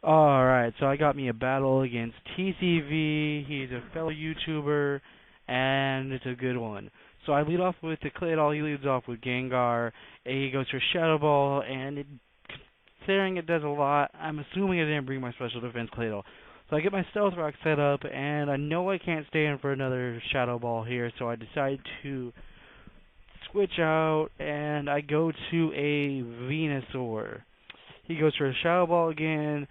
Alright, so I got me a battle against TCV. He's a fellow YouTuber, and it's a good one. So I lead off with the Claydol. He leads off with Gengar. And he goes for Shadow Ball, and considering it does a lot, I'm assuming I didn't bring my special defense Claydol. So I get my Stealth Rock set up, and I know I can't stay in for another Shadow Ball here, so I decide to switch out, and I go to a Venusaur. He goes for a Shadow Ball again,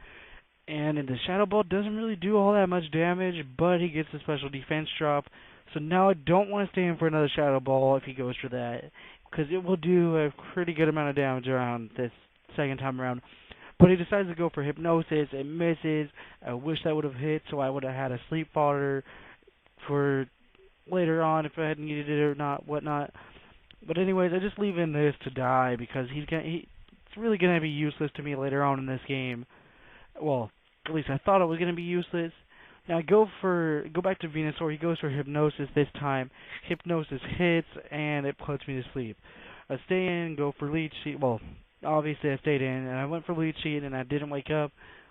and the Shadow Ball doesn't really do all that much damage, but he gets a special defense drop. So now I don't want to stay in for another Shadow Ball if he goes for that, because it will do a pretty good amount of damage around this second time around. But he decides to go for Hypnosis. It misses. I wish that would have hit, so I would have had a Sleep Fodder for later on if I had needed it or not, whatnot. But anyways, I just leave in this to die because it's really gonna be useless to me later on in this game. Well, at least I thought it was gonna be useless. Now I go back to Venusaur. He goes for Hypnosis this time. Hypnosis hits and it puts me to sleep. I stay in, go for Leech Seed. Well, obviously I stayed in and I went for Leech Seed and I didn't wake up,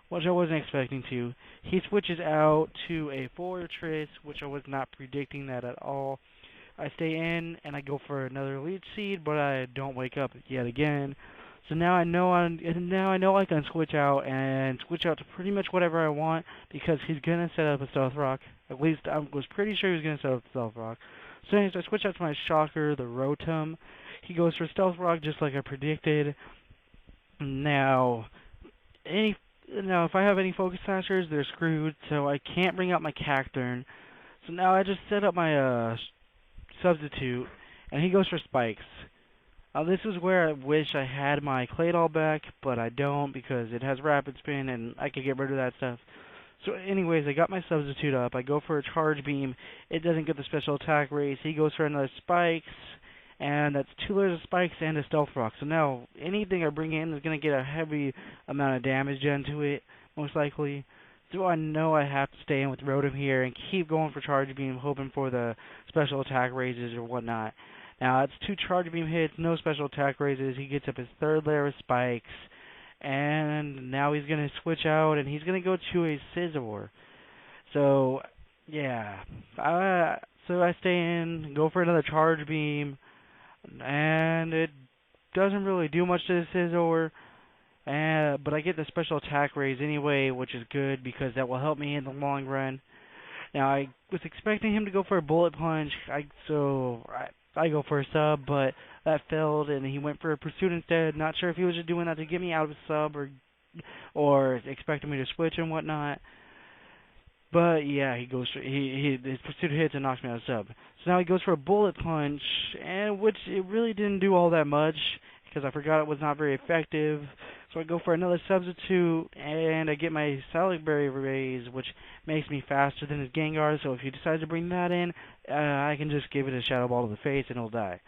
which I wasn't expecting to. He switches out to a Fortress, which I was not predicting that at all. I stay in and I go for another Leech Seed, but I don't wake up yet again. So now I know I can switch out to pretty much whatever I want because he's gonna set up a Stealth Rock. At least I was pretty sure he was gonna set up a Stealth Rock. So anyways, I switch out to my Shocker, the Rotom. He goes for Stealth Rock just like I predicted. Now if I have any Focus Sashers, they're screwed, so I can't bring out my Cacturne. So now I just set up my Substitute, and he goes for Spikes. This is where I wish I had my Claydol back, but I don't because it has Rapid Spin, and I could get rid of that stuff. So anyways, I got my Substitute up. I go for a Charge Beam. It doesn't get the special attack raise. He goes for another Spikes, and that's 2 layers of Spikes and a Stealth Rock. So now anything I bring in is going to get a heavy amount of damage done to it, most likely. So I know I have to stay in with Rotom here and keep going for Charge Beam, hoping for the special attack raises or whatnot. Now, it's 2 Charge Beam hits, no special attack raises. He gets up his 3rd layer of Spikes, and now he's going to switch out, and he's going to go to a Scizor. So, yeah. So I stay in, go for another Charge Beam, and it doesn't really do much to the Scizor. But I get the special attack raise anyway, which is good because that will help me in the long run. Now, I was expecting him to go for a Bullet Punch, so I go for a Sub, but that failed, and he went for a Pursuit instead. Not sure if he was just doing that to get me out of Sub or expecting me to switch and whatnot. But yeah, his Pursuit hits and knocks me out of Sub. So now he goes for a Bullet Punch, and which it really didn't do all that much because I forgot it was not very effective. So I go for another Substitute, and I get my Salad Berry raise, which makes me faster than his Gengar. So if he decides to bring that in, I can just give it a Shadow Ball to the face, and he'll die.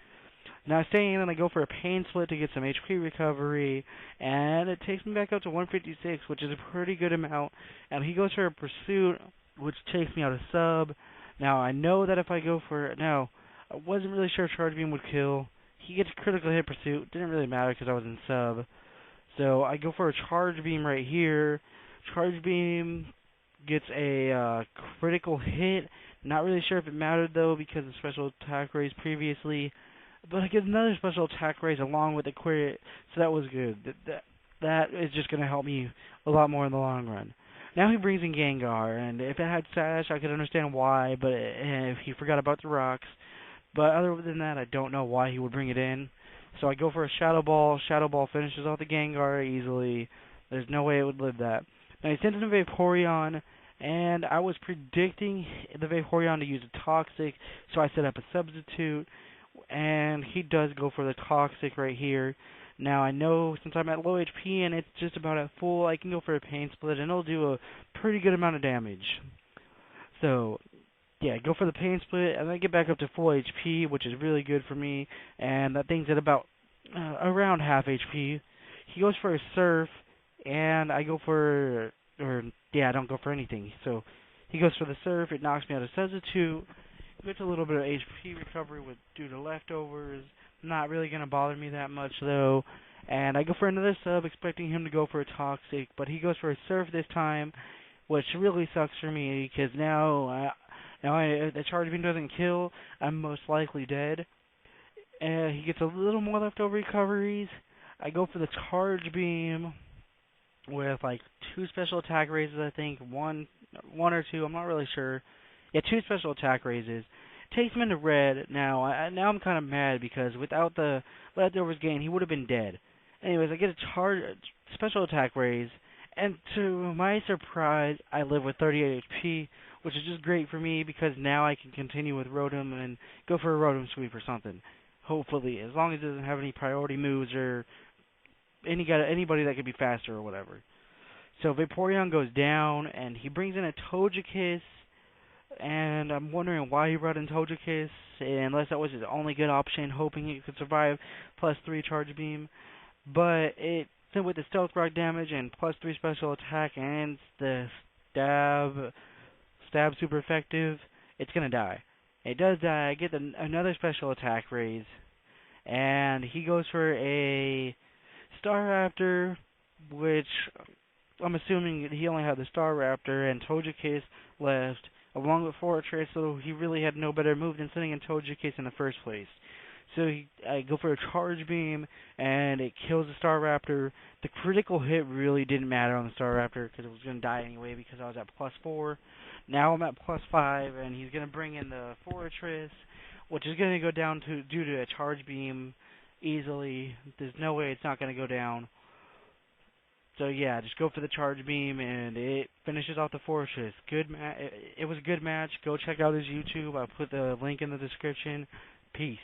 Now I stay in, and I go for a Pain Split to get some HP recovery, and it takes me back up to 156, which is a pretty good amount. And he goes for a Pursuit, which takes me out of Sub. Now I know that if I go for it now, I wasn't really sure if Charge Beam would kill. He gets critical hit Pursuit. Didn't really matter because I was in Sub. So I go for a Charge Beam right here. Charge Beam gets a critical hit. Not really sure if it mattered though because of special attack raise previously. But I get another special attack raise along with the crit, so that was good. That is just going to help me a lot more in the long run. Now he brings in Gengar, and if it had Sash, I could understand why, but if he forgot about the rocks. But other than that, I don't know why he would bring it in. So I go for a Shadow Ball. Shadow Ball finishes off the Gengar easily. There's no way it would live that. Now he sends in a Vaporeon, and I was predicting the Vaporeon to use a Toxic, so I set up a Substitute, and he does go for the Toxic right here. Now I know since I'm at low HP and it's just about at full, I can go for a Pain Split, and it'll do a pretty good amount of damage. So yeah, go for the Pain Split, and then get back up to full HP, which is really good for me, and that thing's at about around half HP. He goes for a Surf, and I go for, I don't go for anything. So he goes for the Surf, it knocks me out of Substitute. Gets a little bit of HP recovery due to leftovers. Not really going to bother me that much, though. And I go for another sub, expecting him to go for a Toxic, but he goes for a Surf this time, which really sucks for me, because now the Charge Beam doesn't kill, I'm most likely dead. He gets a little more leftover recoveries. I go for the Charge Beam with like 2 special attack raises, I think, one or two, I'm not really sure. Yeah, 2 special attack raises. Takes him into red. Now I'm kind of mad because without the leftovers gain, he would have been dead. Anyways, I get a special attack raise, and to my surprise, I live with 38 HP, which is just great for me because now I can continue with Rotom and go for a Rotom sweep or something. Hopefully, as long as it doesn't have any priority moves or anybody that could be faster or whatever. So Vaporeon goes down, and he brings in a Togekiss, and I'm wondering why he brought in Togekiss, unless that was his only good option, hoping he could survive +3 Charge Beam. But with the Stealth Rock damage and +3 special attack and the stab super effective, it's gonna die. It does die. I get another special attack raise, and he goes for a Staraptor, which I'm assuming he only had the Staraptor and Togekiss left, along with Fortress, so he really had no better move than sending in Togekiss in the first place. So I go for a Charge Beam, and it kills the Staraptor. The critical hit really didn't matter on the Staraptor, because it was going to die anyway, because I was at +4. Now I'm at +5, and he's going to bring in the Fortress, which is going to go down due to a Charge Beam easily. There's no way it's not going to go down. So yeah, just go for the Charge Beam, and it finishes off the Fortress. It was a good match. Go check out his YouTube. I'll put the link in the description. Peace.